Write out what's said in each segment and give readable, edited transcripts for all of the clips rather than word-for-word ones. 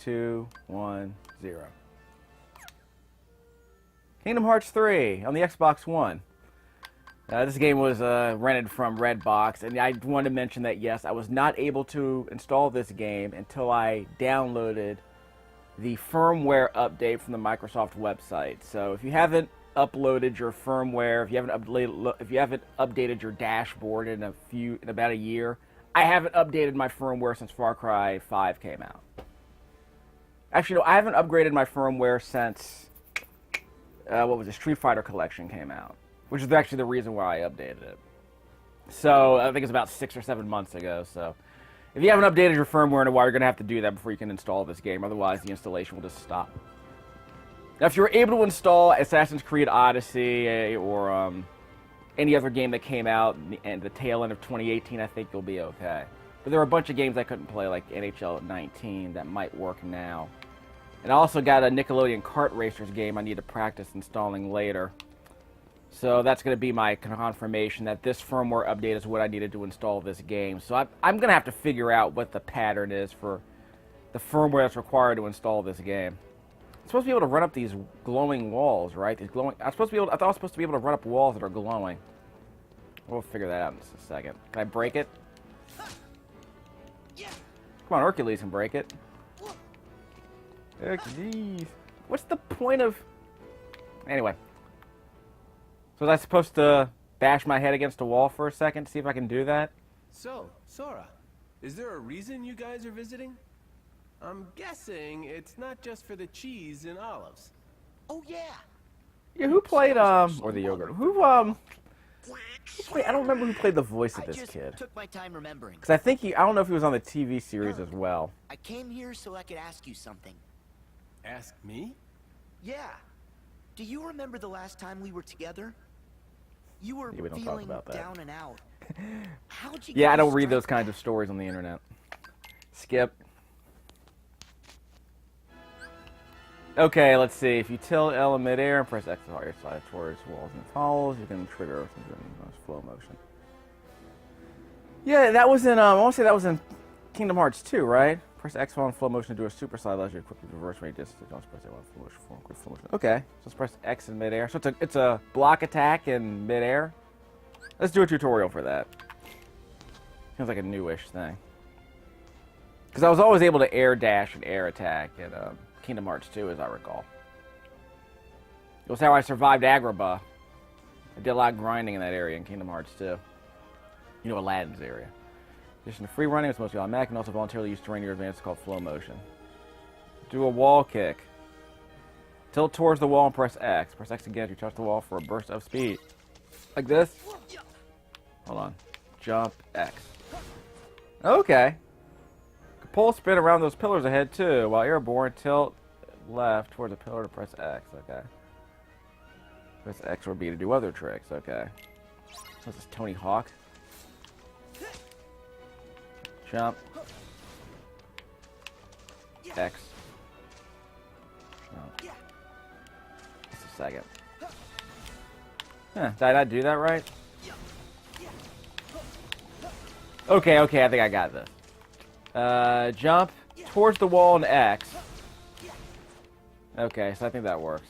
2, 1, 0. Kingdom Hearts 3 on the Xbox One. This game was rented from Redbox, and I wanted to mention that, yes, I was not able to install this game until I downloaded the firmware update from the Microsoft website. So if you haven't uploaded your firmware, if you haven't updated your dashboard in about a year, I haven't updated my firmware since Far Cry 5 came out. Actually, no, I haven't upgraded my firmware since Street Fighter Collection came out, which is actually the reason why I updated it. So I think it's about 6 or 7 months ago. So if you haven't updated your firmware in a while, you're going to have to do that before you can install this game. Otherwise, the installation will just stop. Now, if you were able to install Assassin's Creed Odyssey or any other game that came out in the tail end of 2018, I think you'll be okay. But there were a bunch of games I couldn't play, like NHL 19, that might work now. And I also got a Nickelodeon Kart Racers game I need to practice installing later. So that's going to be my confirmation that this firmware update is what I needed to install this game. So I'm going to have to figure out what the pattern is for the firmware that's required to install this game. I'm supposed to be able to run up these glowing walls, right? I thought I was supposed to be able to run up walls that are glowing. We'll figure that out in just a second. Can I break it? Come on, Hercules can break it. Hercules. What's the point of... Anyway. So was I supposed to bash my head against a wall for a second to see if I can do that? So, Sora, is there a reason you guys are visiting? I'm guessing it's not just for the cheese and olives. Oh yeah. Yeah, who played or the yogurt? Who played, I don't remember who played the voice of this kid. I took my time remembering. Because I think I don't know if he was on the TV series as well. I came here so I could ask you something. Ask me? Yeah. Do you remember the last time we were together? You were we don't talk feeling about that. down and out. How'd you Yeah, get I don't to read strike those kinds back? of stories on the internet. Skip. Okay, let's see. If you tilt L in midair and press X on your side towards walls and falls, you can trigger flow motion. Yeah, that was in, I want to say that was in Kingdom Hearts 2, right? Press X on flow motion to do a super slide, allows you to quickly reverse any distance. Don't press A1 flow motion. Okay, so let's press X in midair. So it's a block attack in midair. Let's do a tutorial for that. Seems like a newish thing. Because I was always able to air dash and air attack in Kingdom Hearts 2, as I recall. It was how I survived Agrabah. I did a lot of grinding in that area in Kingdom Hearts 2. You know, Aladdin's area. In addition to free running, it's mostly automatic, and also voluntarily use terrain in your advance called flow motion. Do a wall kick. Tilt towards the wall and press X. Press X again as you touch the wall for a burst of speed. Like this. Hold on. Jump X. Okay. Pull spin around those pillars ahead too. While airborne, tilt left towards a pillar to press X. Okay. Press X or B to do other tricks. Okay. This is Tony Hawk. Jump. X. Jump. Just a second. Huh, did I not do that right? Okay, I think I got this. Jump towards the wall and X. Okay, so I think that works.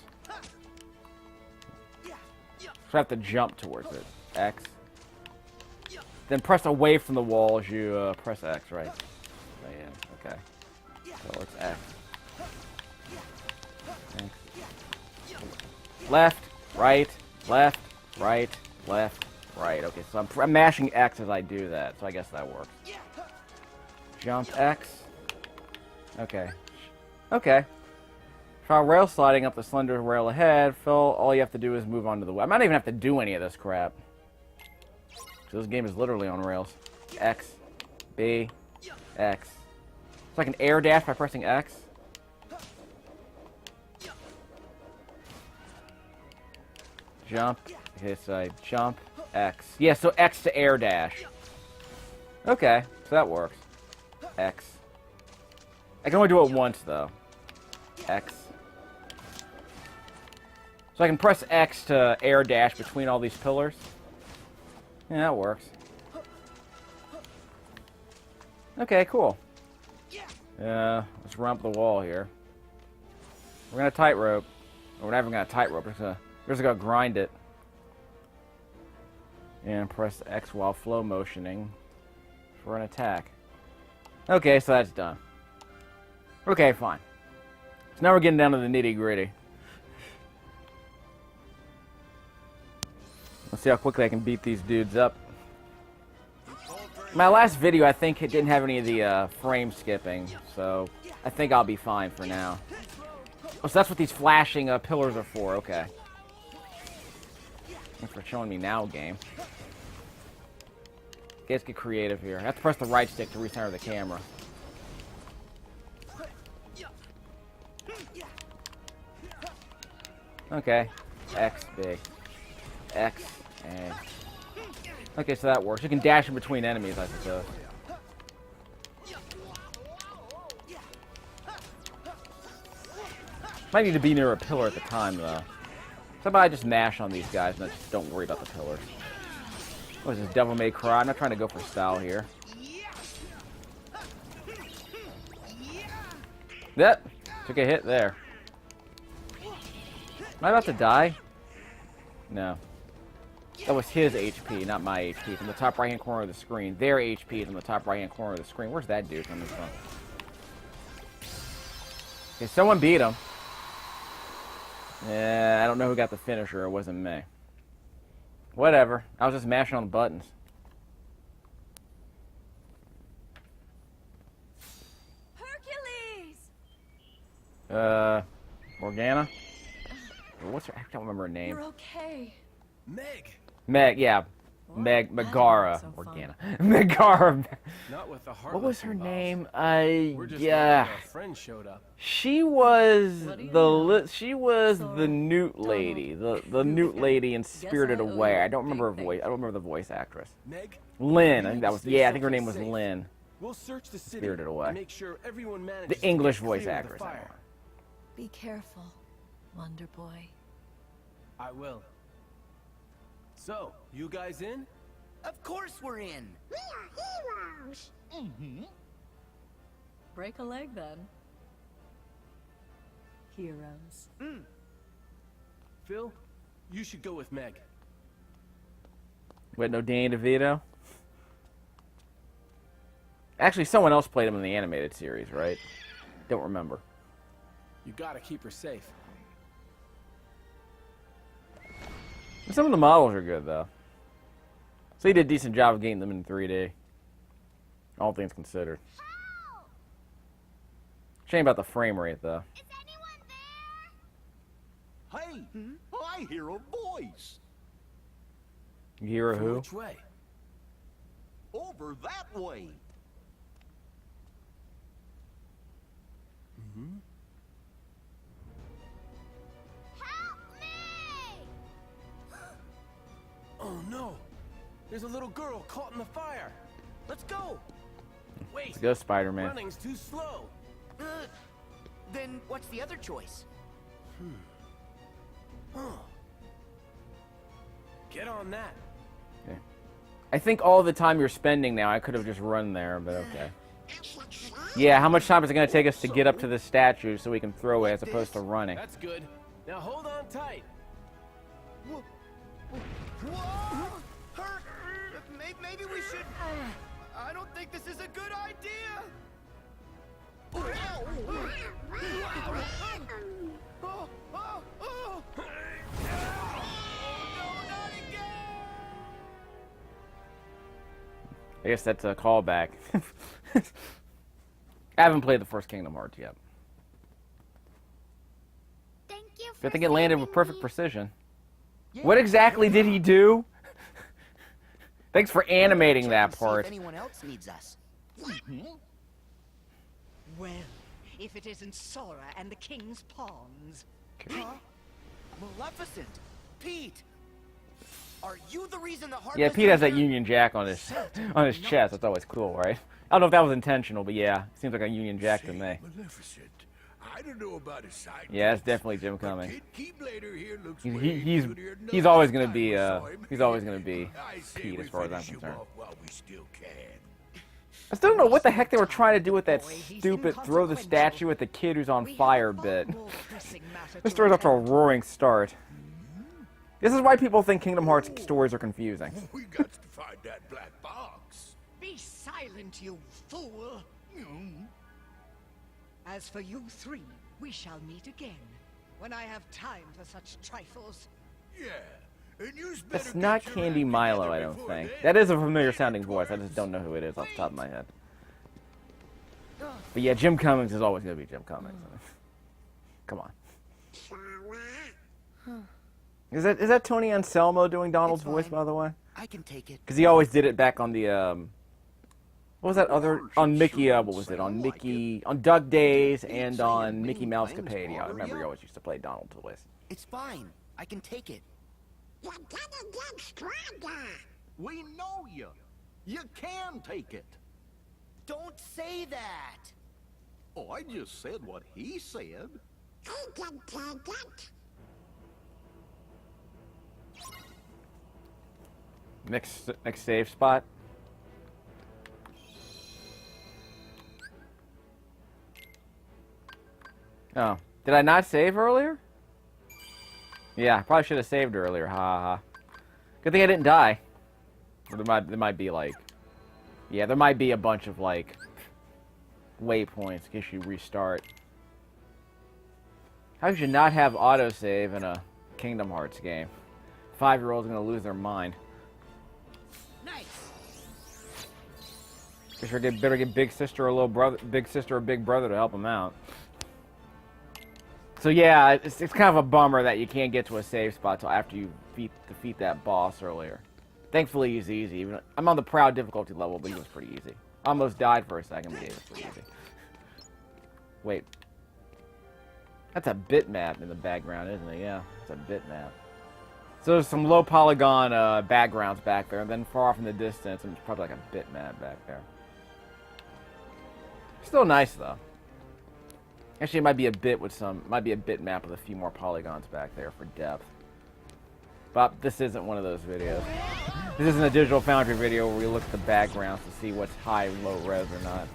So I have to jump towards it. X. Then press away from the wall as you press X, right? Oh, yeah, okay. So it's X. X. Left, right, left, right, left, right. Okay, so I'm mashing X as I do that, so I guess that works. Jump X. Okay. Okay. Try rail sliding up the slender rail ahead. Phil, all you have to do is move on to the web. I might even have to do any of this crap. So this game is literally on rails. X. B. X. So I can air dash by pressing X. Jump. Okay, so I jump X. Yeah, so X to air dash. Okay, so that works. X. I can only do it once, though. X. So I can press X to air dash between all these pillars. Yeah, that works. Okay, cool. Let's Let's run up the wall here. We're gonna tightrope. Or we're not even gonna tightrope. We're just gonna grind it. And press X while flow motioning for an attack. Okay, so that's done. Okay, fine. So now we're getting down to the nitty-gritty. Let's see how quickly I can beat these dudes up. My last video, I think, it didn't have any of the frame skipping, so I think I'll be fine for now. Oh, so that's what these flashing pillars are for, okay. Thanks for showing me now, game. Okay, let's get creative here. I have to press the right stick to recenter the camera. Okay. X, B. X, A. Okay, so that works. You can dash in between enemies, I suppose. Might need to be near a pillar at the time, though. Somebody just mash on these guys and just don't worry about the pillars. What is this, Devil May Cry? I'm not trying to go for style here. Yep. Took a hit there. Am I about to die? No. That was his HP, not my HP. From the top right-hand corner of the screen. Their HP is on the top right-hand corner of the screen. Where's that dude coming from? Okay, someone beat him. Yeah, I don't know who got the finisher. It wasn't me. Whatever. I was just mashing on the buttons. Hercules! Morgana? What's her? I don't remember her name. You're okay. Meg! Meg, yeah. Meg, Megara. So Megara. Megara. Not with the heart. What was her name? We're just Yeah. lucky our friend showed up. She was What do you the know? she was Sora, the newt Donald. lady, the newt lady in Spirited I owe Away. you I don't remember her big voice. I don't remember the voice actress. Meg, Lynn. I think that was. Yeah, I think her name was Safe. Lynn. we'll search the city Spirited Away. and make sure everyone manages The English to get voice clear of the actress. fire. Be careful, Wonder Boy. I will. So, you guys in? Of course we're in. We are heroes. Break a leg then. Heroes. Phil, you should go with Meg. Wait, no Danny DeVito. Actually, someone else played him in the animated series, right? Don't remember. You gotta keep her safe. Some of the models are good, though. So he did a decent job of getting them in 3D. All things considered. Shame about the frame rate, though. Is anyone there? Hey, I hear a voice. You hear a who? Which way? Over that way. Help me! Oh no! There's a little girl caught in the fire. Let's go. Wait. Let's go, Spider-Man. Running's too slow. Then what's the other choice? Get on that. Okay. I think all the time you're spending now, I could have just run there, but okay. Yeah, how much time is it going to take us to get up to the statue so we can throw it as opposed to running? That's good. Now hold on tight. Whoa! Hurt! Maybe we should... I don't think this is a good idea! Oh, oh, oh. Oh, no, not again! I guess that's a callback. I haven't played the first Kingdom Hearts yet. Thank you for I think it landed with saving perfect me. precision. What exactly did he do? Thanks for animating Check that and see part. If anyone else needs us. Well, if it isn't Sora and the King's Pawns. Huh? Maleficent! Pete! Are you the reason the heart Yeah, was Pete has that here? Union Jack on his chest. That's always cool, right? I don't know if that was intentional, but yeah, seems like a Union Jack to me. Maleficent. I don't know about his side. Yeah, that's definitely Jim Cummings. Keyblade here looks He's always gonna be he's always gonna be I say Pete we as far as I'm finish him concerned. off while we still can. I still don't know what the heck they were trying to do with that stupid throw the statue at the kid who's on fire bit. This story's off to a roaring start. This is why people think Kingdom Hearts stories are confusing. We got to find that black box. Be silent, you fool! As for you three, we shall meet again, when I have time for such trifles. Yeah. And you's better That's get not your Candy act Milo, together I don't before think. then. That is a familiar sounding voice, I just don't know who it is off the top of my head. But yeah, Jim Cummings is always going to be Jim Cummings. Come on. Is that Tony Anselmo doing Donald's It's voice, fine. by the way? I can take it. Because he always did it back on the, what was that other, on Mickey, what was it, on Mickey, on Doug Days and on Mickey Mouse Capadia. I remember he always used to play Donald's voice. It's fine. I can take it. You're gonna get stronger. We know you. You can take it. Don't say that. Oh, I just said what he said. I can take it. Next save spot. Oh, did I not save earlier? Yeah, I probably should have saved earlier. Ha ha. Good thing I didn't die. Or there might be like, yeah, there might be a bunch of like waypoints in case you restart. How could you not have autosave in a Kingdom Hearts game? 5-year-old's gonna lose their mind. Nice. Guess you better get big sister or little brother, big sister or big brother to help them out. So yeah, it's kind of a bummer that you can't get to a save spot till after you defeat that boss earlier. Thankfully, he's easy. Even I'm on the proud difficulty level, but he was pretty easy. Almost died for a second, but he was pretty easy. Wait, that's a bitmap in the background, isn't it? Yeah, it's a bitmap. So there's some low polygon backgrounds back there, and then far off in the distance, and it's probably like a bitmap back there. Still nice though. Actually, it might be a bit with might be a bitmap with a few more polygons back there for depth. But this isn't one of those videos. This isn't a Digital Foundry video where we look at the backgrounds to see what's high, low res or not.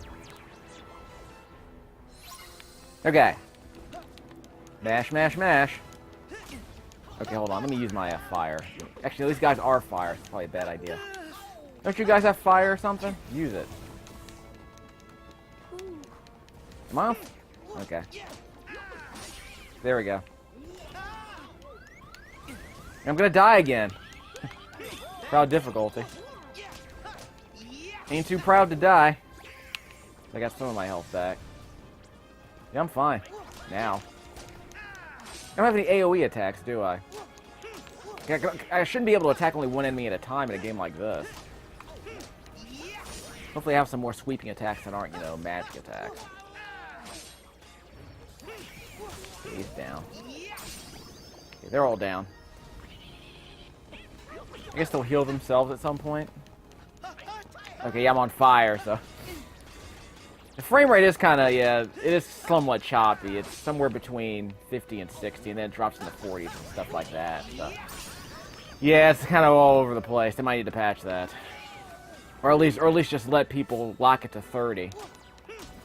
Okay. Mash, mash, mash. Okay, hold on. Let me use my fire. Actually, these guys are fire. It's probably a bad idea. Don't you guys have fire or something? Use it. Come on. Okay. There we go. I'm gonna die again. Proud difficulty. Ain't too proud to die. I got some of my health back. Yeah, I'm fine. Now. I don't have any AoE attacks, do I? I shouldn't be able to attack only one enemy at a time in a game like this. Hopefully I have some more sweeping attacks that aren't, you know, magic attacks. Okay, he's down. Okay, they're all down. I guess they'll heal themselves at some point. Okay, yeah, I'm on fire, so... The frame rate is kind of, yeah, it is somewhat choppy. It's somewhere between 50 and 60, and then it drops into 40s and stuff like that. So. Yeah, it's kind of all over the place. They might need to patch that. Or at least just let people lock it to 30.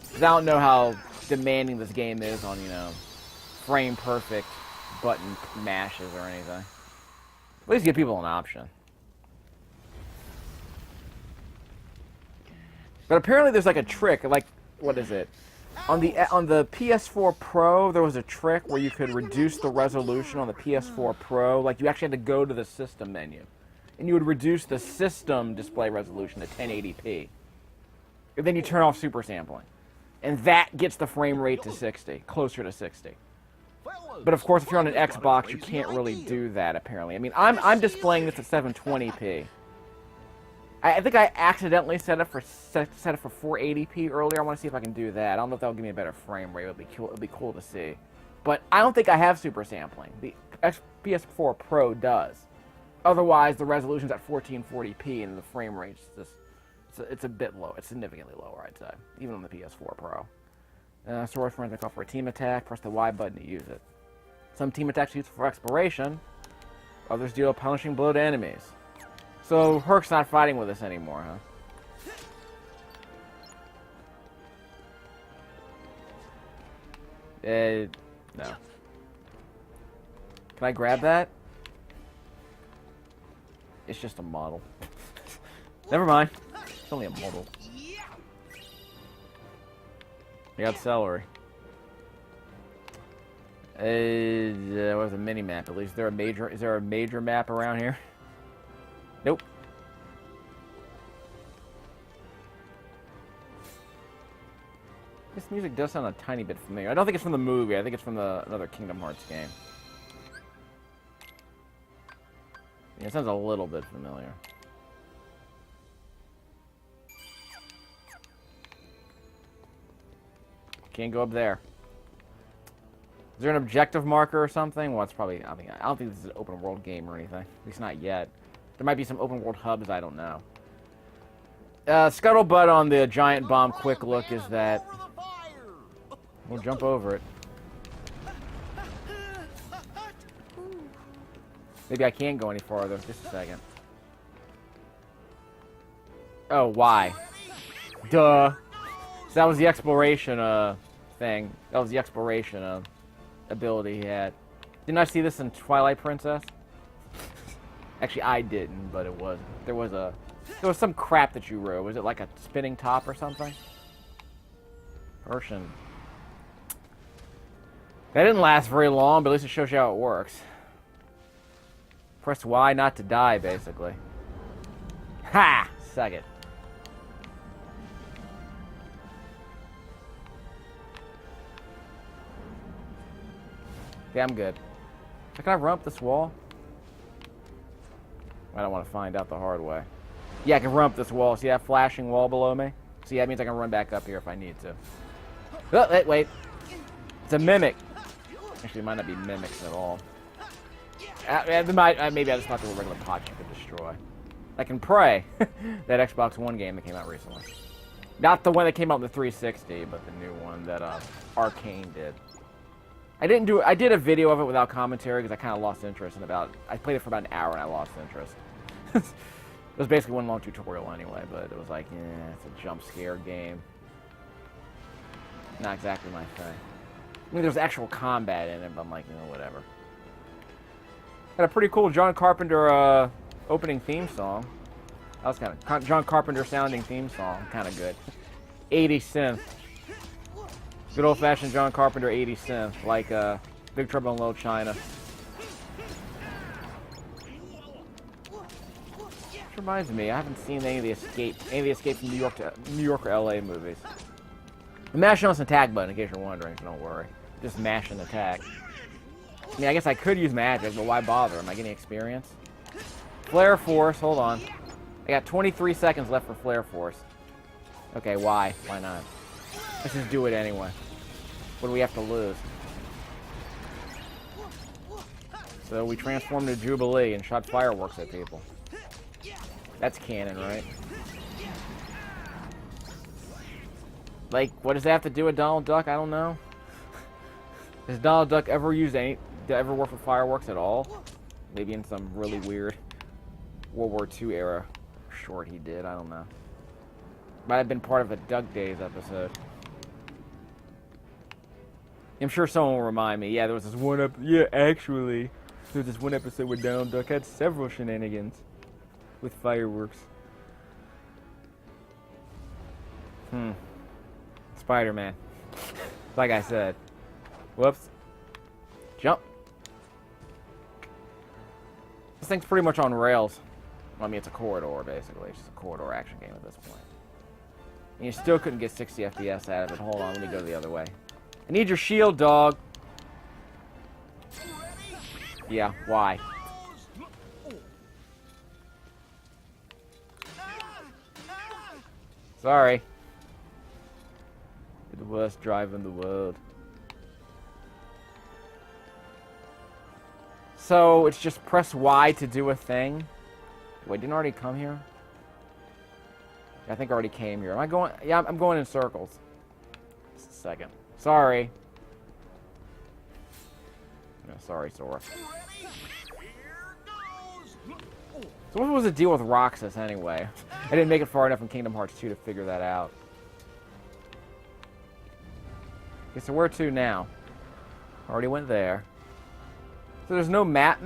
Because I don't know how demanding this game is on, you know, frame perfect button mashes or anything. At least give people an option. But apparently there's like a trick, like, what is it? On the PS4 Pro, there was a trick where you could reduce the resolution on the PS4 Pro. Like, you actually had to go to the system menu. And you would reduce the system display resolution to 1080p. And then you turn off super sampling. And that gets the frame rate to 60, closer to 60. But of course, if you're on an Xbox, you can't really do that, apparently. I mean, I'm displaying this at 720p. I think I accidentally set it for 480p earlier. I want to see if I can do that. I don't know if that'll give me a better frame rate. It'll be cool to see. But I don't think I have super sampling. The PS4 Pro does. Otherwise, the resolution's at 1440p and the frame rate's just it's a bit low. It's significantly lower, I'd say, even on the PS4 Pro. Source friends may call for a team attack. Press the Y button to use it. Some team attacks are used for exploration. Others deal a punishing blow to enemies. So, Herc's not fighting with us anymore, huh? No. Can I grab that? It's just a model. Never mind. It's only a model. I got celery. Where's the mini map? At least is there a major map around here? Nope. This music does sound a tiny bit familiar. I don't think it's from the movie. I think it's from another Kingdom Hearts game. Yeah, it sounds a little bit familiar. Can't go up there. Is there an objective marker or something? Well, it's probably... I don't think this is an open world game or anything. At least not yet. There might be some open world hubs, I don't know. Scuttlebutt on the giant bomb quick look is that... We'll jump over it. Maybe I can't go any farther. Just a second. Oh, why? Duh. So that was the exploration thing. That was the exploration ability he had. Didn't I see this in Twilight Princess? Actually, I didn't, but it was. There was some crap that you rode. Was it like a spinning top or something? Version. That didn't last very long, but at least it shows you how it works. Press Y not to die, basically. Ha! Suck it. Okay, I'm good. Can I run up this wall? I don't want to find out the hard way. Yeah, I can run up this wall. See that flashing wall below me? See, that means I can run back up here if I need to. Oh, wait. It's a mimic. Actually, it might not be mimics at all. Maybe I just thought they were regular pots you could destroy. I can pray. That Xbox One game that came out recently. Not the one that came out in the 360, but the new one that Arcane did. I did a video of it without commentary because I kind of lost interest in I played it for about an hour and I lost interest. It was basically one long tutorial anyway, but it was like, it's a jump scare game. Not exactly my thing. I mean, there's actual combat in it, but I'm like, whatever. Had a pretty cool John Carpenter opening theme song. That was kind of John Carpenter sounding theme song, kind of good. 80 synth. Good old-fashioned John Carpenter 80 synth, like Big Trouble in Little China. Which reminds me, I haven't seen any of the Escape from New York or LA movies. I'm mashing on this attack button in case you're wondering, so don't worry. Just mash and attack. I mean, I guess I could use magic, but why bother? Am I getting experience? Flare Force, hold on. I got 23 seconds left for Flare Force. Okay, why? Why not? Let's just do it anyway. What do we have to lose? So we transformed to Jubilee and shot fireworks at people. That's canon, right? Like, what does that have to do with Donald Duck? I don't know. Has Donald Duck ever work with fireworks at all? Maybe in some really weird World War II era short he did. I don't know. Might have been part of a Duck Days episode. I'm sure someone will remind me. Yeah, there was this one actually, there was this one episode where Donald Duck had several shenanigans with fireworks. Spider-Man. Like I said. Whoops. Jump. This thing's pretty much on rails. I mean, it's a corridor, basically. It's just a corridor action game at this point. And you still couldn't get 60 FPS out of it. Hold on, let me go the other way. I need your shield, dog. Yeah, why? Sorry. You're the worst driver in the world. So, it's just press Y to do a thing. Wait, didn't I already come here? I think I already came here. Am I going? Yeah, I'm going in circles. Just a second. Sorry. No, sorry, Sora. So what was the deal with Roxas anyway? I didn't make it far enough in Kingdom Hearts 2 to figure that out. Okay, so where to now? Already went there. So there's no map?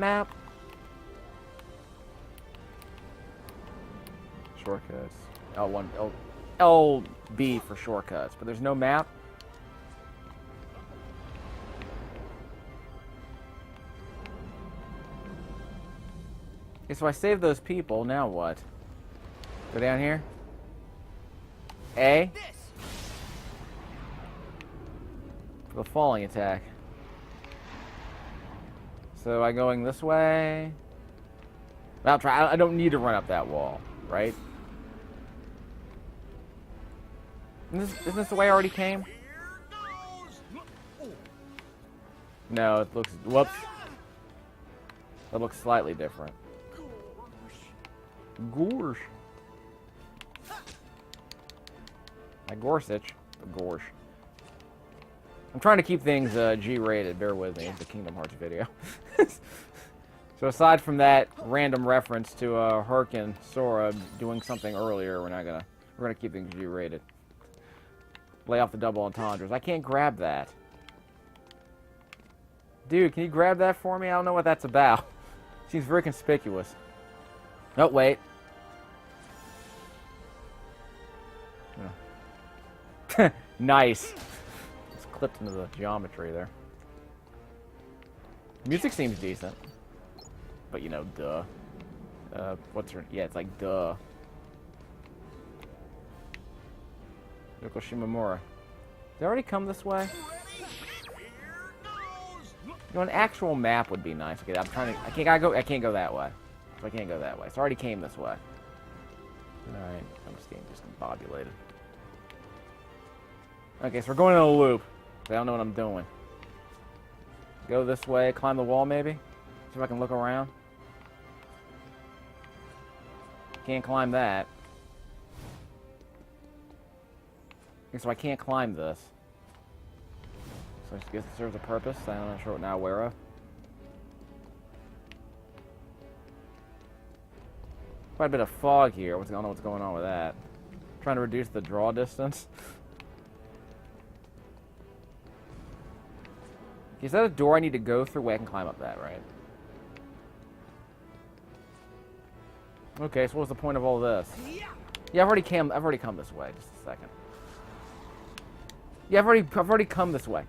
Shortcuts. L1, LB for shortcuts, but there's no map? Okay, so I saved those people, now what? Go down here? A? For the falling attack. So I going this way? I'll try. I don't need to run up that wall, right? Isn't this the way I already came? No, it looks... Whoops. That looks slightly different. Gorsh. My Gorsuch. Gorsh. I'm trying to keep things G-rated. Bear with me. It's a Kingdom Hearts video. So aside from that random reference to Herc and Sora doing something earlier, we're gonna keep things G-rated. Lay off the double entendres. I can't grab that. Dude, can you grab that for me? I don't know what that's about. Seems very conspicuous. Oh, wait. Nice. It's clipped into the geometry there. Music seems decent. But, you know, duh. What's her... Yeah, it's like, duh. Yoko Shimomura. Did I already come this way? You know, an actual map would be nice. Okay, I'm trying to... I can't go that way. So I can't go that way. So I already came this way. Alright. I'm just getting discombobulated. Okay, so we're going in a loop. I don't know what I'm doing. Go this way, climb the wall maybe? See if I can look around. Can't climb that. Okay, so I can't climb this. So I guess it serves a purpose. I'm not sure what now aware of. Quite a bit of fog here. I don't know what's going on with that. Trying to reduce the draw distance. Is that a door I need to go through? Wait, I can climb up that, right? Okay, so what's the point of all this? Yeah, I've already come this way. Just a second. Yeah, I've already come this way.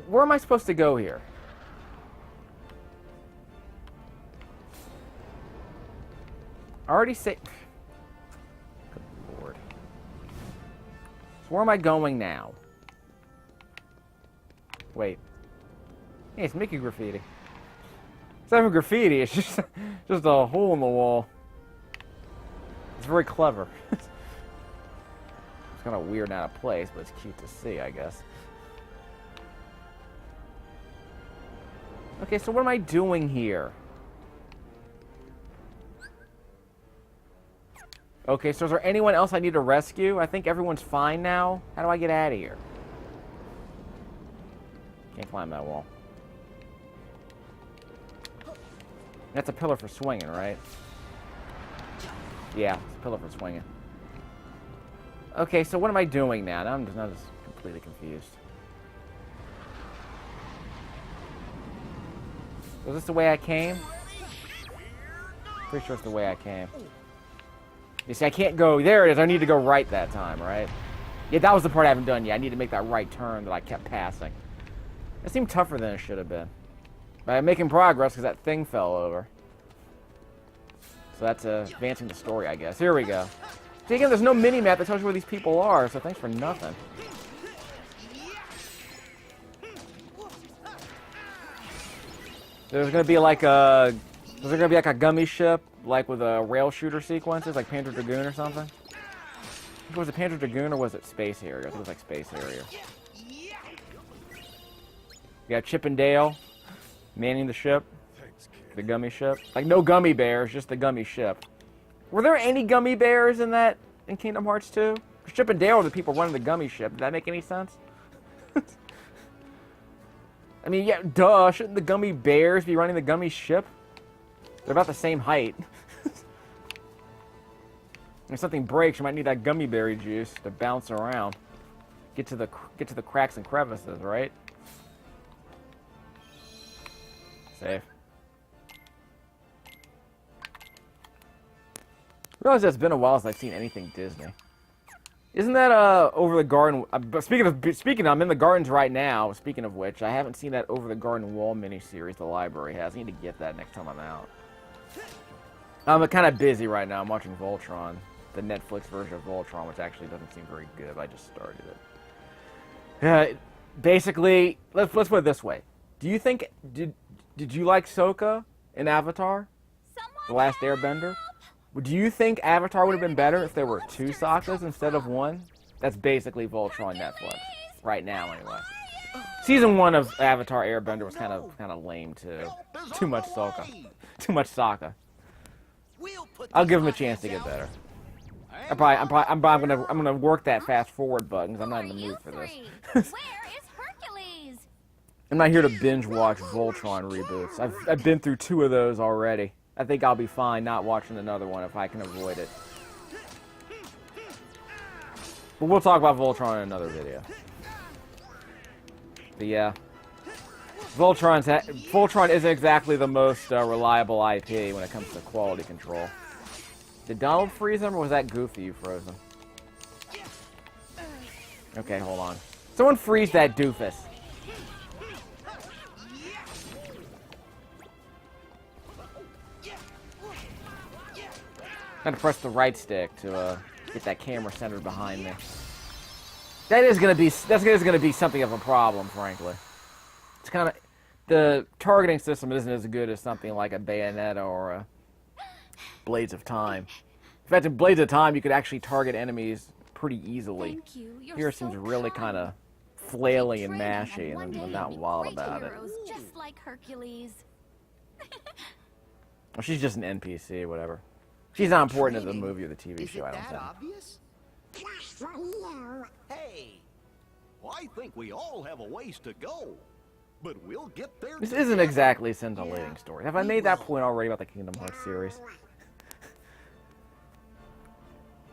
Where am I supposed to go here? I already say... Good lord. So where am I going now? Wait. Hey, it's Mickey graffiti. It's not even graffiti, it's just a hole in the wall. It's very clever. It's kind of weird and out of place, but it's cute to see, I guess. Okay, so what am I doing here? Okay, so is there anyone else I need to rescue? I think everyone's fine now. How do I get out of here? Can't climb that wall. That's a pillar for swinging, right? Yeah, it's a pillar for swinging. Okay, so what am I doing now? Now I'm just completely confused. Was this the way I came? Pretty sure it's the way I came. You see, I can't go... There it is. I need to go right that time, right? Yeah, that was the part I haven't done yet. I need to make that right turn that I kept passing. It seemed tougher than it should have been. But I'm making progress because that thing fell over. So that's advancing the story, I guess. Here we go. See, again, there's no mini-map that tells you where these people are, so thanks for nothing. There's gonna be like a... Is there gonna be like a gummy ship, like with a rail shooter sequences, like Panzer Dragoon or something? I think it was a Panzer Dragoon or was it Space Harrier? I think it was like Space Harrier. You got Chip and Dale manning the ship, the gummy ship. Like no gummy bears, just the gummy ship. Were there any gummy bears in Kingdom Hearts 2? Chip and Dale were the people running the gummy ship. Did that make any sense? I mean, yeah, duh. Shouldn't the gummy bears be running the gummy ship? They're about the same height. If something breaks, you might need that gummy berry juice to bounce around. Get to the cracks and crevices, right? Save. I realize it's been a while since I've seen anything Disney. Isn't that Over the Garden? Speaking, I'm in the gardens right now. Speaking of which, I haven't seen that Over the Garden Wall miniseries the library has. I need to get that next time I'm out. I'm kind of busy right now. I'm watching Voltron, the Netflix version of Voltron, which actually doesn't seem very good. But I just started it. Basically, let's put it this way. Do you think did you like Sokka in Avatar, The Last Airbender? Do you think Avatar would have been better if there were 2 Sokkas instead of 1? That's basically Voltron Netflix right now, anyway. Season 1 of Avatar Airbender was kind of lame too. Too much Sokka. Too much Sokka. I'll give him a chance to get better. I'm gonna work that fast forward button because I'm not in the mood for this. Where is Hercules? I'm not here to binge watch Voltron reboots. I've been through 2 of those already. I think I'll be fine not watching another one if I can avoid it. But we'll talk about Voltron in another video. But yeah, Voltron isn't exactly the most reliable IP when it comes to quality control. Did Donald freeze him, or was that Goofy you froze him? Okay, hold on. Someone freeze that doofus. Gotta press the right stick to get that camera centered behind me. That's gonna be something of a problem, frankly. It's kind of the targeting system isn't as good as something like a Bayonetta or a Blades of Time. In fact, in Blades of Time, you could actually target enemies pretty easily. Thank you. You're Here it so seems really kind of kind. flaily and Train mashy, one and day I'm not be wild great about it. heroes, just like Hercules. Well, she's just an NPC, whatever. She's not important to the movie or the TV Is show, it I don't that think. obvious? Just for you. Hey, well, I think we all have a ways to go, but we'll get there. This isn't exactly a scintillating story. Have I made that point already about the Kingdom Hearts series?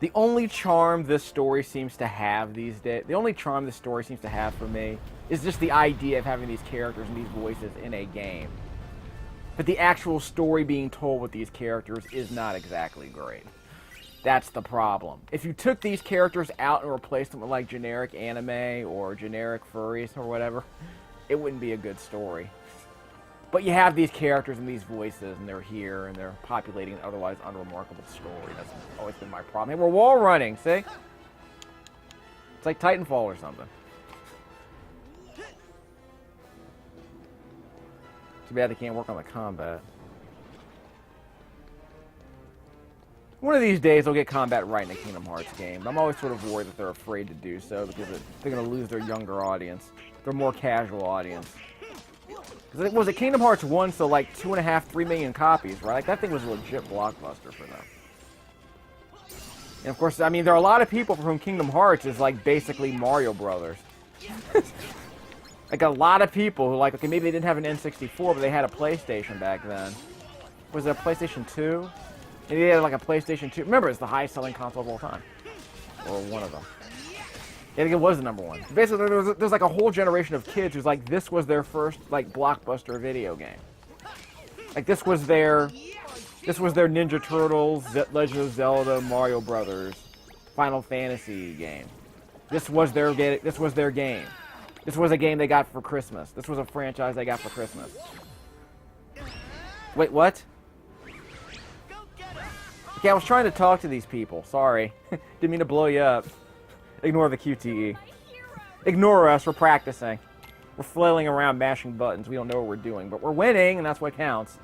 The only charm this story seems to have these days, the only charm this story seems to have for me, is just the idea of having these characters and these voices in a game. But the actual story being told with these characters is not exactly great. That's the problem. If you took these characters out and replaced them with like generic anime or generic furries or whatever, it wouldn't be a good story. But you have these characters and these voices, and they're here, and they're populating an otherwise unremarkable story. That's always been my problem. Hey, we're wall running, see? It's like Titanfall or something. Too bad they can't work on the combat. One of these days, they'll get combat right in a Kingdom Hearts game. But I'm always sort of worried that they're afraid to do so because they're going to lose their younger audience, their more casual audience. Because was it Kingdom Hearts 1 so like 2.5, 3 million copies, right? Like that thing was a legit blockbuster for them. And of course, I mean, there are a lot of people for whom Kingdom Hearts is like basically Mario Brothers. Like a lot of people who like, okay, maybe they didn't have an N64, but they had a PlayStation back then. Was it a PlayStation 2? Maybe they had like a PlayStation 2. Remember, it's the highest selling console of all time. Or one of them. I think it was the #1. Basically, there's like a whole generation of kids who's like, this was their first like blockbuster video game. Like this was their Ninja Turtles, Legend of Zelda, Mario Brothers, Final Fantasy game. This was their game. This was a game they got for Christmas. This was a franchise they got for Christmas. Wait, what? Okay, I was trying to talk to these people. Sorry. Didn't mean to blow you up. Ignore the QTE. Ignore us. We're practicing. We're flailing around mashing buttons. We don't know what we're doing, but we're winning, and that's what counts.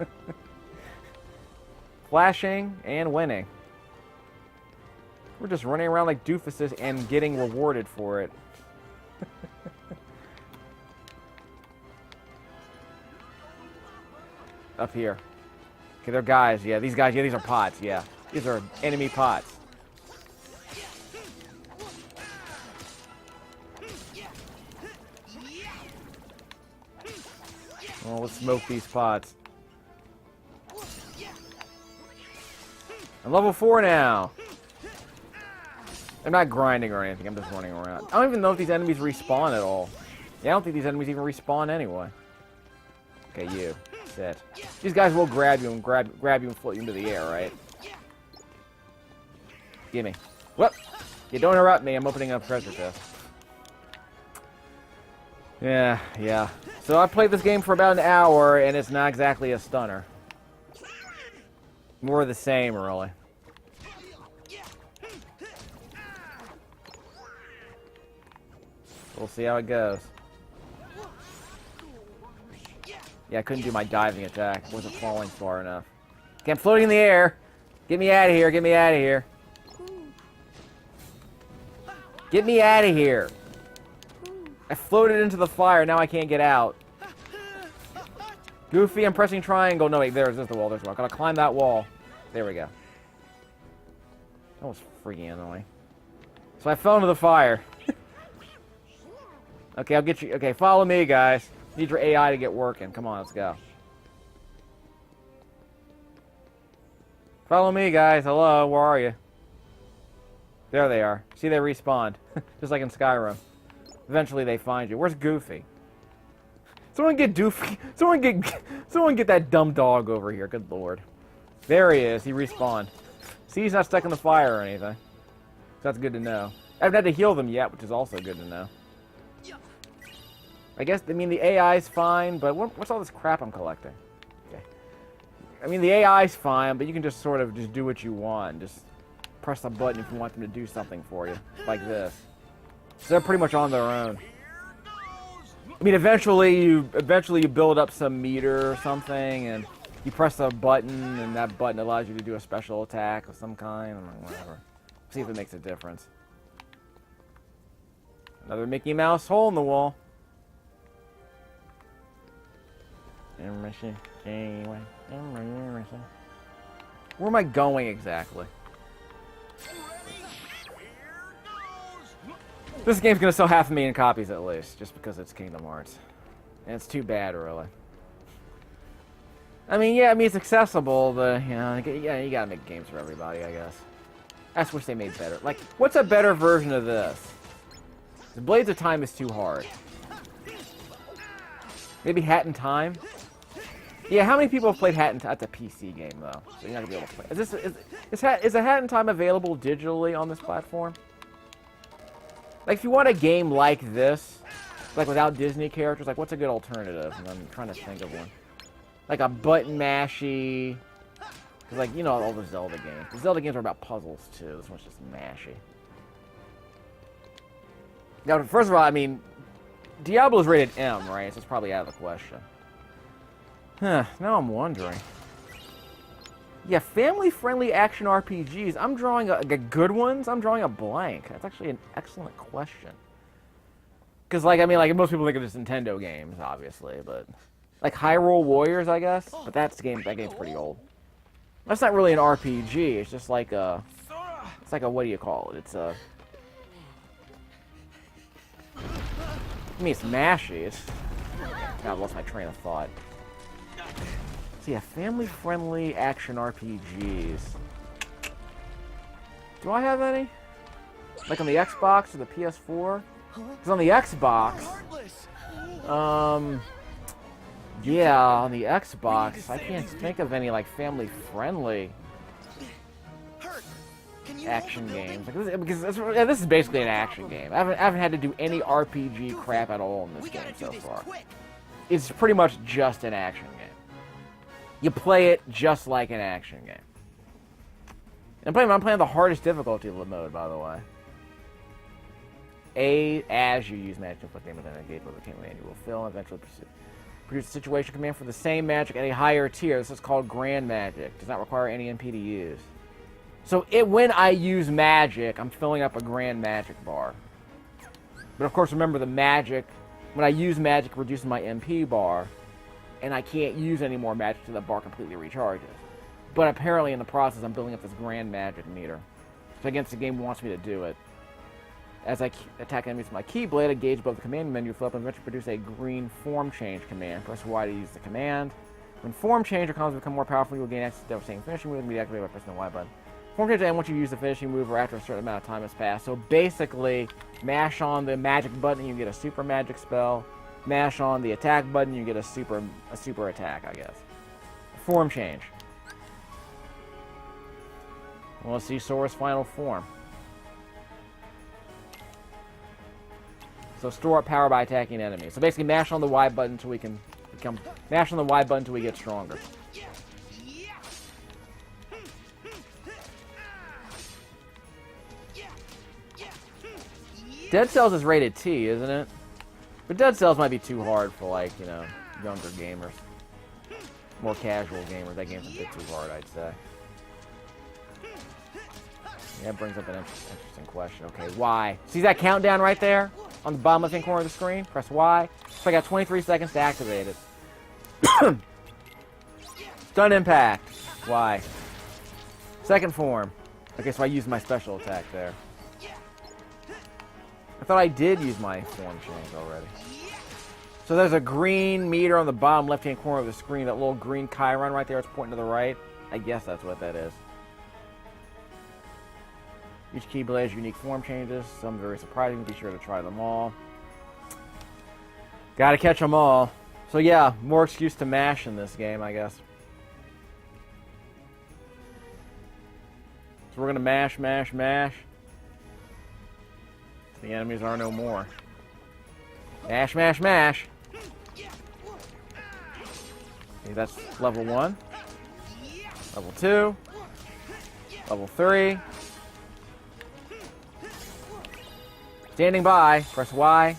Flashing and winning. We're just running around like doofuses and getting rewarded for it. Up here. Okay, they're guys. Yeah, these guys. Yeah, these are pots. Yeah. These are enemy pots. Well, let's smoke these pots. I'm level 4 now. I'm not grinding or anything. I'm just running around. I don't even know if these enemies respawn at all. Yeah, I don't think these enemies even respawn anyway. Okay, you. sit. These guys will grab you and grab you and float you into the air, right? Gimme. Whoop! You don't interrupt me. I'm opening up treasure chest. Yeah. So I played this game for about an hour, and it's not exactly a stunner. More of the same, really. We'll see how it goes. Yeah, I couldn't do my diving attack. I wasn't falling far enough. Okay, I'm floating in the air. Get me out of here. Get me out of here. Get me out of here. I floated into the fire. Now I can't get out. Goofy, I'm pressing triangle. No, wait, there's the wall. There's the wall. Gotta climb that wall. There we go. That was freaking annoying. So I fell into the fire. Okay, I'll get you. Okay, follow me, guys. Need your AI to get working. Come on, let's go. Follow me, guys. Hello, where are you? There they are. See, they respawned. Just like in Skyrim. Eventually they find you. Where's Goofy? Someone get Doofy. Someone get that dumb dog over here. Good lord. There he is. He respawned. See, he's not stuck in the fire or anything. That's good to know. I haven't had to heal them yet, which is also good to know. I guess, I mean, the AI's fine, but what's all this crap I'm collecting? Okay. I mean, the AI's fine, but you can just sort of just do what you want. Just press a button if you want them to do something for you. Like this. So they're pretty much on their own. I mean, eventually you build up some meter or something, and you press a button, and that button allows you to do a special attack of some kind, or whatever. See if it makes a difference. Another Mickey Mouse hole in the wall. Where am I going exactly? This game's gonna sell 500,000 copies at least, just because it's Kingdom Hearts. And it's too bad, really. I mean, yeah, it's accessible, but, you know, yeah, you gotta make games for everybody, I guess. I just wish they made better. Like, what's a better version of this? The Blades of Time is too hard. Maybe Hat in Time? Yeah, how many people have played Hat in Time? That's a PC game, though, so you're not gonna be able to play. Is a Hat in Time available digitally on this platform? Like, if you want a game like this, like without Disney characters, like, what's a good alternative? And I'm trying to think of one. Like a button mashy. Because, like, you know, all the Zelda games. The Zelda games are about puzzles, too. This one's just mashy. Now, first of all, I mean, Diablo's rated M, right? So it's probably out of the question. Huh, now I'm wondering. Yeah, family-friendly action RPGs. I'm drawing a good ones. I'm drawing a blank. That's actually an excellent question. Because, like, I mean, like, most people think of this Nintendo games, obviously, but like Hyrule Warriors, I guess. But that game's pretty old. That's not really an RPG. It's just like a. It's like a, what do you call it? It's a. I mean, it's mashy. It's. God, I lost my train of thought. So yeah, family-friendly action RPGs. Do I have any? Like on the Xbox or the PS4? Because on the Xbox, yeah, on the Xbox, I can't think of any like family-friendly action games. Like, because this is basically an action game. I haven't had to do any RPG crap at all in this game so far. It's pretty much just an action game. You play it just like an action game. And I'm playing the hardest difficulty mode, by the way. As you use magic to inflict damage within a gate of the game, you will fill and eventually produce a situation command for the same magic at a higher tier. This is called Grand Magic. Does not require any MP to use. So when I use magic, I'm filling up a Grand Magic bar. But of course, remember the magic. When I use magic, it reduces my MP bar. And I can't use any more magic until the bar completely recharges. But apparently in the process, I'm building up this Grand Magic meter. So against the game wants me to do it. As I attack enemies with my Keyblade, a gauge above the command menu flip and eventually produce a green form change command. Press Y to use the command. When form change or combos become more powerful, you will gain access to the devastating finishing move and be activated by pressing the Y button. Form change and once you use the finishing move or after a certain amount of time has passed. So basically, mash on the magic button and you get a super magic spell. mash on the attack button, you get a super attack, I guess. Form change. Well, let's see Sora's final form. So store up power by attacking enemies. So basically mash on the Y button until we can become... Mash on the Y button until we get stronger. Dead Cells is rated T, isn't it? But Dead Cells might be too hard for, like, you know, younger gamers. More casual gamers. That game's a bit too hard, I'd say. Yeah, that brings up an interesting question. Okay, Y. See that countdown right there? On the bottom left-hand corner of the screen? Press Y. So I got 23 seconds to activate it. Stun Impact. Y. Second form. Okay, so I used my special attack there. I thought I did use my form change already. So there's a green meter on the bottom left-hand corner of the screen. That little green chyron right there, it's pointing to the right. I guess that's what that is. Each Keyblade has unique form changes. Some very surprising. Be sure to try them all. Gotta catch them all. So yeah, more excuse to mash in this game, I guess. So we're gonna mash, mash, mash. The enemies are no more. Mash, mash, mash. Okay, that's level 1. Level 2. Level 3. Standing by. Press Y.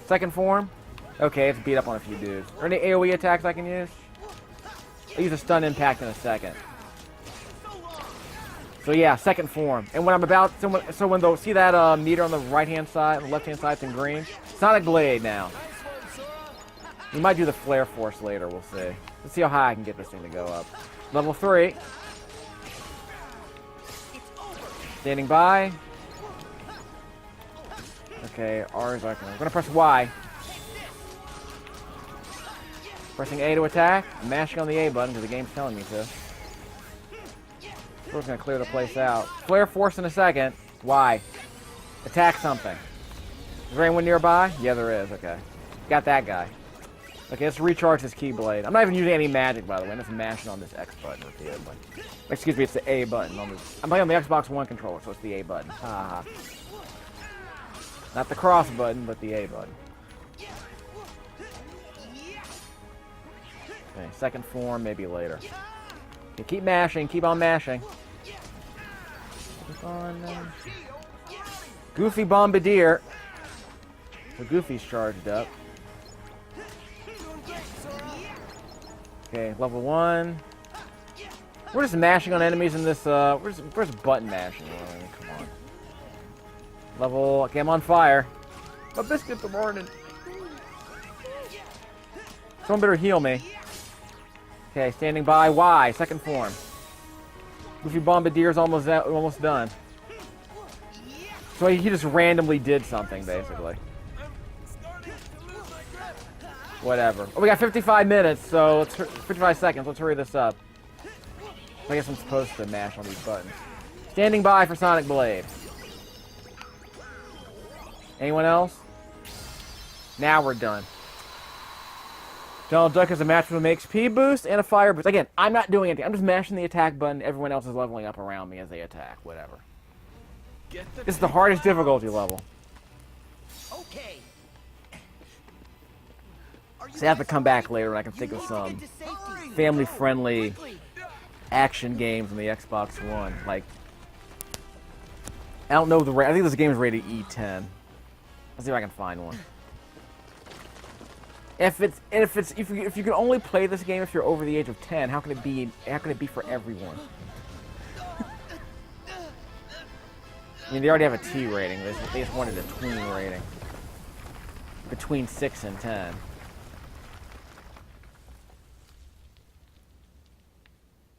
Second form. Okay, it's beat up on a few dudes. Are there any AoE attacks I can use? I'll use a stun impact in a second. So yeah, second form. And when I'm about, so when they'll see that meter on the right-hand side, on the left-hand side, it's in green. Sonic Blade now. We might do the Flare Force later, we'll see. Let's see how high I can get this thing to go up. Level 3. Standing by. Okay, R is like, I'm gonna press Y. Pressing A to attack. I'm mashing on the A button because the game's telling me to. We're gonna clear the place out. Flare Force in a second. Y. Attack something. Is there anyone nearby? Yeah, there is. Okay. Got that guy. Okay, let's recharge this Keyblade. I'm not even using any magic, by the way. I'm just mashing on this X button with the A button. Excuse me, it's the A button. I'm playing on the Xbox One controller, so it's the A button. Ha ha. Not the cross button, but the A button. Okay, second form, maybe later. Okay, keep mashing, keep on mashing. Keep on, Goofy Bombardier. So Goofy's charged up. Okay, level 1. We're just mashing on enemies in this, where's button mashing? Come on. Level, okay, I'm on fire. A biscuit the morning. Someone better heal me. Okay, standing by, Y, second form. Goofy Bombardier's almost done. So he just randomly did something, basically. Whatever. Oh, we got 55 minutes, so let's 55 seconds. Let's hurry this up. I guess I'm supposed to mash on these buttons. Standing by for Sonic Blade. Anyone else? Now we're done. Donald Duck has a match with an XP boost and a fire boost. Again, I'm not doing anything. I'm just mashing the attack button. Everyone else is leveling up around me as they attack. Whatever. This is the hardest difficulty level. Okay. So I have to come back later and I can think of some family-friendly action games on the Xbox One. Like, I don't know the rate. I think this game is rated E10. Let's see if I can find one. If you can only play this game if you're over the age of 10, how can it be for everyone? I mean, they already have a T rating. They just wanted a tween rating. Between 6 and 10.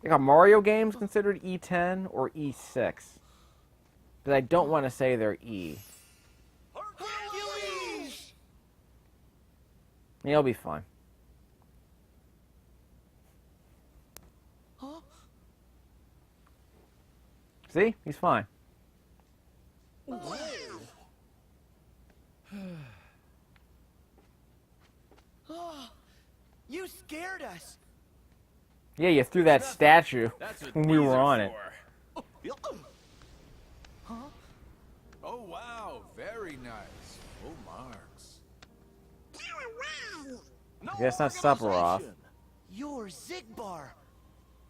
I think Mario games considered E10 or E6. But I don't want to say they're E. Hercules! Yeah, it'll be fine. Huh? See? He's fine. scared us. Yeah, you threw that statue That's what when we these were are on it. for. Oh, wow. Very nice. Full marks. No I guess that's Sephiroth. organization. You're Zigbar.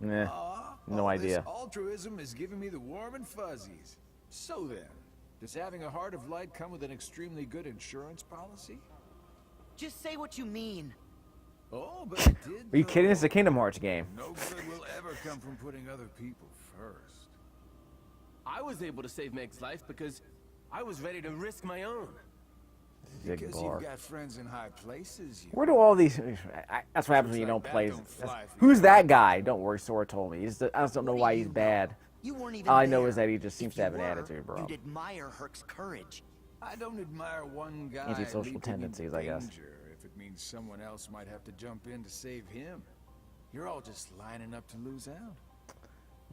Nah, no All idea. This altruism is giving me the warm and fuzzies. So then, does having a heart of light come with an extremely good insurance policy? Just say what you mean. Oh, but it did. Are you kidding? though. It's a Kingdom Hearts game. No good will ever come from putting other people first. I was able to save Meg's life because I was ready to risk my own. Because Zigbar. you've got friends in high places. You Where do all these... that's what happens when you don't Like that play... don't fly for Who's you. that guy? Don't worry, Sora told me. I just don't know why he's bad. You weren't even All I know there. is that he just seems If to have you an were, attitude, bro. You'd admire Herc's courage. I don't admire one guy Antisocial leaping tendencies, into I guess. danger if it means someone else might have to jump in to save him. You're all just lining up to lose out.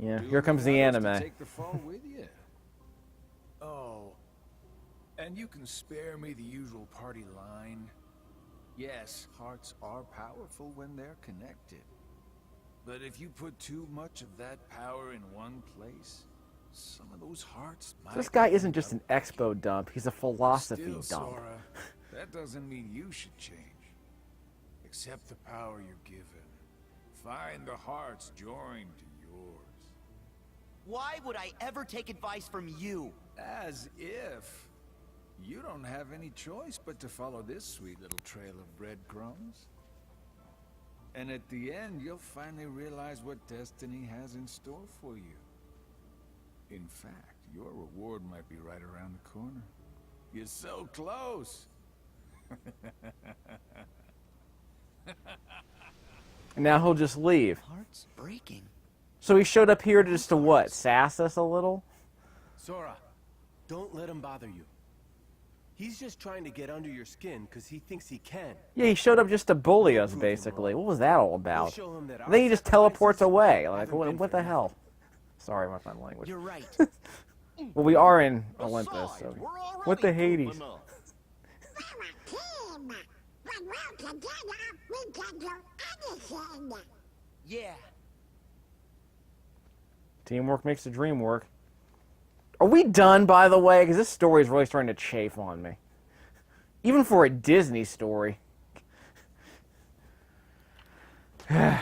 Yeah, Do here comes the others to anime. Take the fall with you. Oh, and you can spare me the usual party line. Yes, hearts are powerful when they're connected. But if you put too much of that power in one place, some of those hearts might... This guy end isn't just up an expo dump. He's a philosophy Still, dump. Sora, that doesn't mean you should change. Accept the power you're given. Find the hearts joined to yours. Why would I ever take advice from you? As if. You don't have any choice but to follow this sweet little trail of breadcrumbs. And at the end, you'll finally realize what destiny has in store for you. In fact, your reward might be right around the corner. You're so close. And now he'll just leave. Heart's breaking. So he showed up here just to what? Sass us a little? Sora, don't let him bother you. He's just trying to get under your skin because he thinks he can. Yeah, he showed up just to bully us, basically. What was that all about? We'll show him that our Then he just sacrifices teleports away. Like, haven't been what for the nothing. hell? Sorry about my language. You're right. Well, we are in Olympus, Besides, so... we're already What the proof Hades? enough. We're a team. When we're together, we can do anything. Yeah. Teamwork makes the dream work. Are we done, by the way? Because this story is really starting to chafe on me. Even for a Disney story. You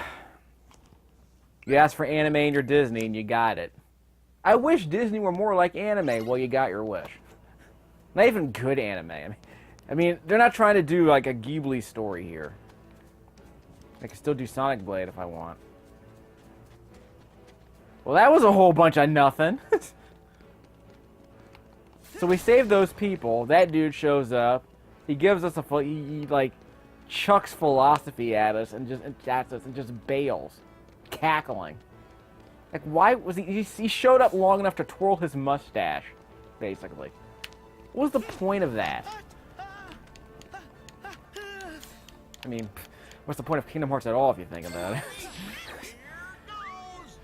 asked for anime in your Disney, and you got it. I wish Disney were more like anime. Well, you got your wish. Not even good anime. I mean, they're not trying to do like a Ghibli story here. I can still do Sonic Blade if I want. Well, that was a whole bunch of nothing. So we save those people. That dude shows up. He gives us he like chucks philosophy at us and just bails, cackling. Like, why was he showed up long enough to twirl his mustache, basically. What was the point of that? I mean, what's the point of Kingdom Hearts at all if you think about it?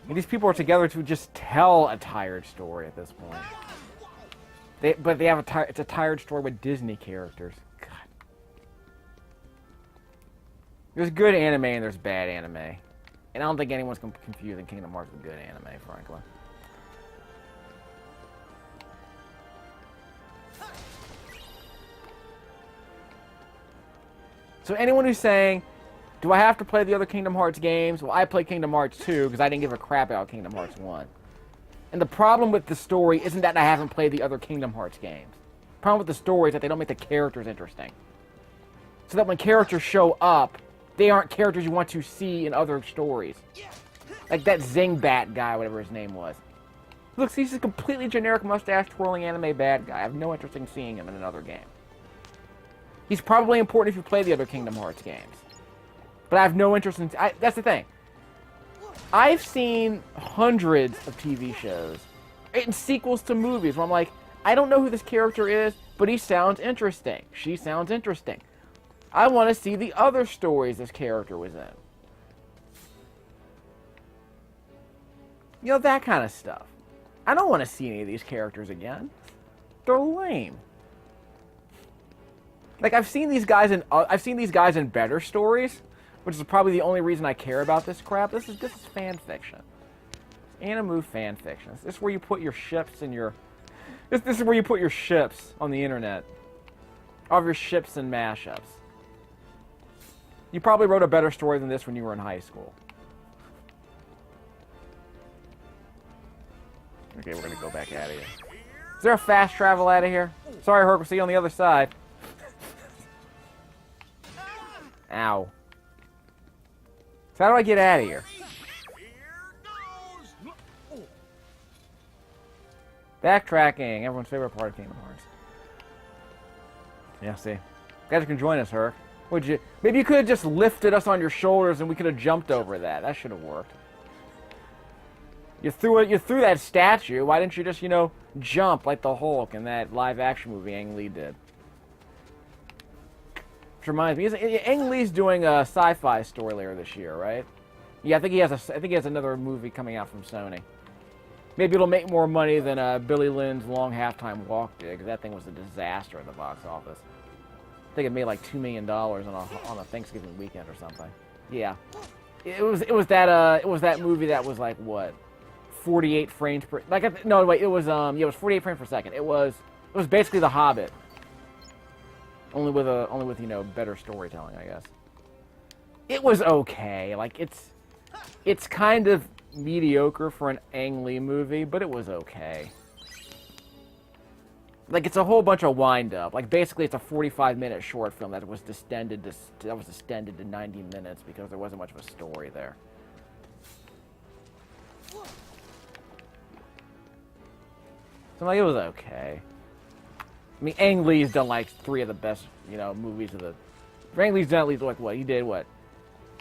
And these people are together to just tell a tired story at this point. But they have it's a tired story with Disney characters. God. There's good anime and there's bad anime. And I don't think anyone's confusing Kingdom Hearts with good anime, frankly. So anyone who's saying, do I have to play the other Kingdom Hearts games? Well, I play Kingdom Hearts 2 because I didn't give a crap about Kingdom Hearts 1. And the problem with the story isn't that I haven't played the other Kingdom Hearts games. The problem with the story is that they don't make the characters interesting. So that when characters show up, they aren't characters you want to see in other stories. Like that Zingbat guy, whatever his name was. Look, he's a completely generic mustache-twirling anime bad guy. I have no interest in seeing him in another game. He's probably important if you play the other Kingdom Hearts games. But I have no interest in... that's the thing. I've seen hundreds of TV shows and sequels to movies where I'm like, I don't know who this character is, but he sounds interesting. She sounds interesting. I want to see the other stories this character was in. You know, that kind of stuff. I don't want to see any of these characters again. They're lame. Like, I've seen these guys in better stories. which is probably the only reason I care about this crap. This is fan fiction. It's Animu fan fiction. This is where you put your ships and your... This is where you put your ships on the internet. All of your ships and mashups. You probably wrote a better story than this when you were in high school. Okay, we're gonna go back out of here. Is there a fast travel out of here? Sorry, Herc, we'll see you on the other side. Ow. So how do I get out of here? Backtracking, everyone's favorite part of Kingdom Hearts. Yeah, see. Guys can join us, Herc. Would you? Maybe you could have just lifted us on your shoulders and we could have jumped over that. That should have worked. You threw that statue. Why didn't you just, you know, jump like the Hulk in that live-action movie Ang Lee did? Which reminds me, Ang Lee's doing a sci-fi story later this year, right? Yeah, I think he has another movie coming out from Sony. Maybe it'll make more money than Billy Lynn's Long Halftime Walk did, because that thing was a disaster at the box office. I think it made like $2 million on a Thanksgiving weekend or something. Yeah, it was that movie that was like what, 48 frames per no wait, it was yeah, it was 48 frames per second. It was basically The Hobbit, only with you know, better storytelling, I guess. It was okay. Like it's kind of mediocre for an Ang Lee movie, but it was okay. Like, it's a whole bunch of wind-up. Like, basically, it's a 45-minute short film that was extended to 90 minutes because there wasn't much of a story there. So, like, it was okay. I mean, Ang Lee's done, like, 3 of the best, you know, movies of the... Ang Lee's done at least, like, what? He did, what?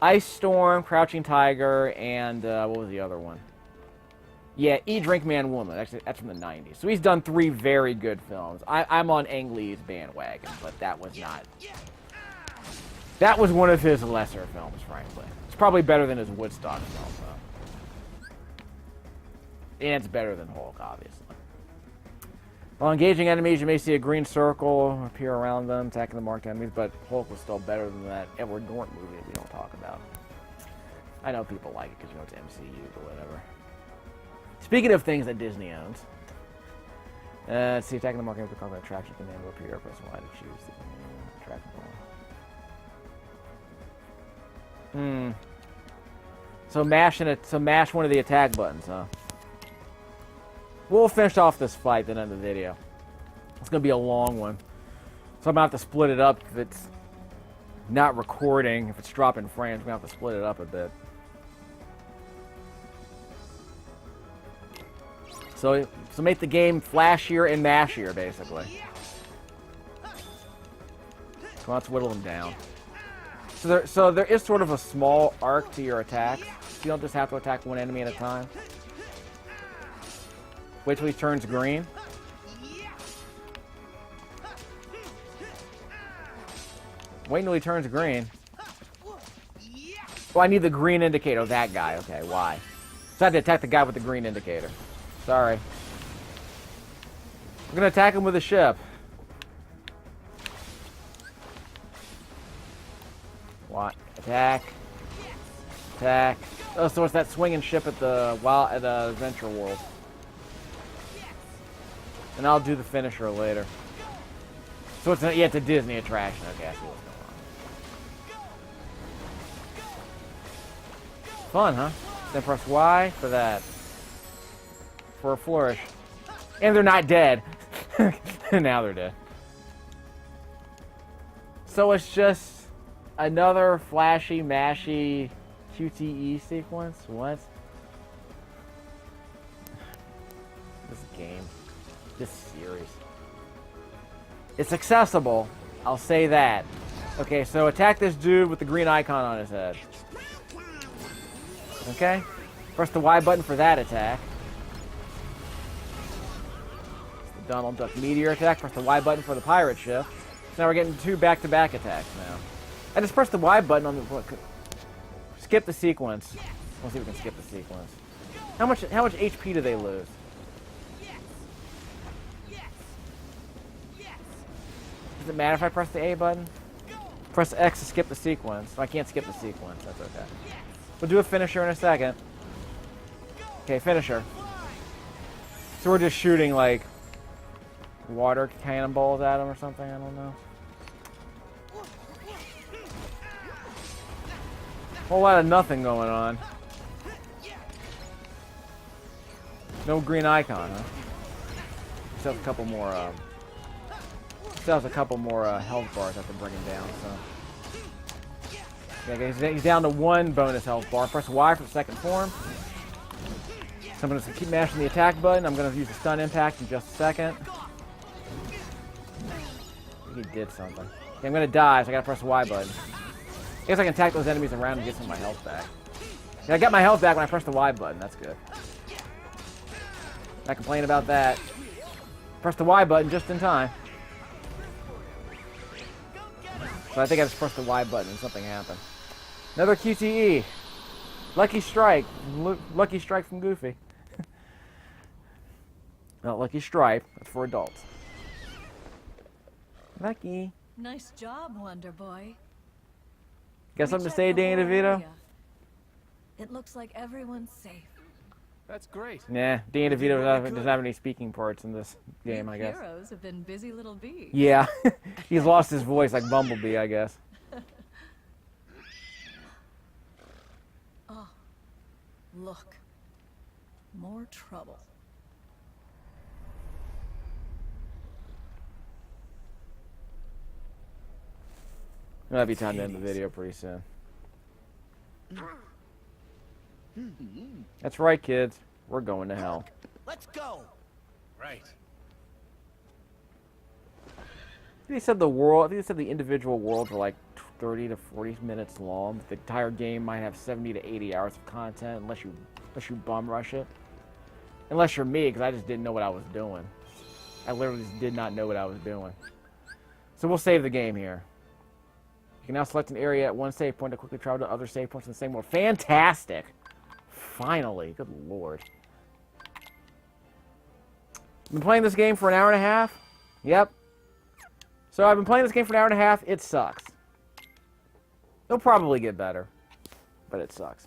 Ice Storm, Crouching Tiger, and, what was the other one? Yeah, Eat, Drink, Man, Woman. Actually, that's from the 90s. So he's done 3 very good films. I'm on Ang Lee's bandwagon, but that was not... That was one of his lesser films, frankly. It's probably better than his Woodstock film, though. And it's better than Hulk, obviously. While engaging enemies, you may see a green circle appear around them, attacking the marked enemies, but Hulk was still better than that Edward Norton movie that we don't talk about. I know people like it because, you know, it's MCU, but whatever. Speaking of things that Disney owns, let's see, attacking the market with the combat attraction command will appear. Press Y to choose the attraction point. So mash one of the attack buttons, huh? We'll finish off this fight then end the video. It's gonna be a long one, so I'm gonna have to split it up if it's not recording. If it's dropping frames, we're gonna have to split it up a bit. So make the game flashier and mashier, basically. So let's whittle them down. So there is sort of a small arc to your attacks. So you don't just have to attack one enemy at a time. Wait till he turns green. Wait until he turns green. Well, I need the green indicator. That guy. Okay, why? So I had to attack the guy with the green indicator. Sorry. We're gonna attack him with a ship. What? Attack. Attack. Oh, so it's that swinging ship at the Adventure World. And I'll do the finisher later. So it's it's a Disney attraction. Okay, I see what's going on. Fun, huh? Then press Y for that. For a flourish. And they're not dead. Now they're dead. So it's just another flashy, mashy QTE sequence? What? This game. This series. It's accessible. I'll say that. Okay, so attack this dude with the green icon on his head. Okay? Press the Y button for that attack. Donald Duck meteor attack. Press the Y button for the pirate ship. So now we're getting 2 back-to-back attacks now. I just pressed the Y button on the... Skip the sequence. We'll see if we can skip the sequence. How much HP do they lose? Does it matter if I press the A button? Press X to skip the sequence. I can't skip the sequence. That's okay. We'll do a finisher in a second. Okay, finisher. So we're just shooting, like, water cannonballs at him or something? I don't know. Whole lot of nothing going on. No green icon, huh? Still have a couple more, health bars I have to bring him down, so. Yeah, he's down to 1 bonus health bar. Press Y for the second form. So I'm going to keep mashing the attack button. I'm going to use the stun impact in just a second. I think he did something. Okay, I'm going to die, so I got to press the Y button. I guess I can attack those enemies around and get some of my health back. Yeah, I got my health back when I pressed the Y button. That's good. Not complain about that. Press the Y button just in time. So I think I just pressed the Y button and something happened. Another QTE. Lucky Strike. Lucky Strike from Goofy. Not Lucky Stripe. That's for adults. Lucky. Nice job, Wonder Boy. Got something to say, We checked the Danny whole DeVito? area. It looks like everyone's safe. That's great. Nah, Danny DeVito doesn't have any speaking parts in this game, I guess. Heroes have been busy little bees. Yeah, he's lost his voice like Bumblebee, I guess. Oh, look. More trouble. That'll be time to end the video pretty soon. That's right, kids. We're going to hell. Let's go. Right. They said the world. I think they said the individual worlds were like 30 to 40 minutes long. The entire game might have 70 to 80 hours of content, unless you bum rush it. Unless you're me, because I just didn't know what I was doing. I literally just did not know what I was doing. So we'll save the game here. You can now select an area at one save point to quickly travel to other save points in the same world. Fantastic! Finally, good lord. I've been playing this game for an hour and a half. Yep. So I've been playing this game for an hour and a half. It sucks. It'll probably get better, but it sucks.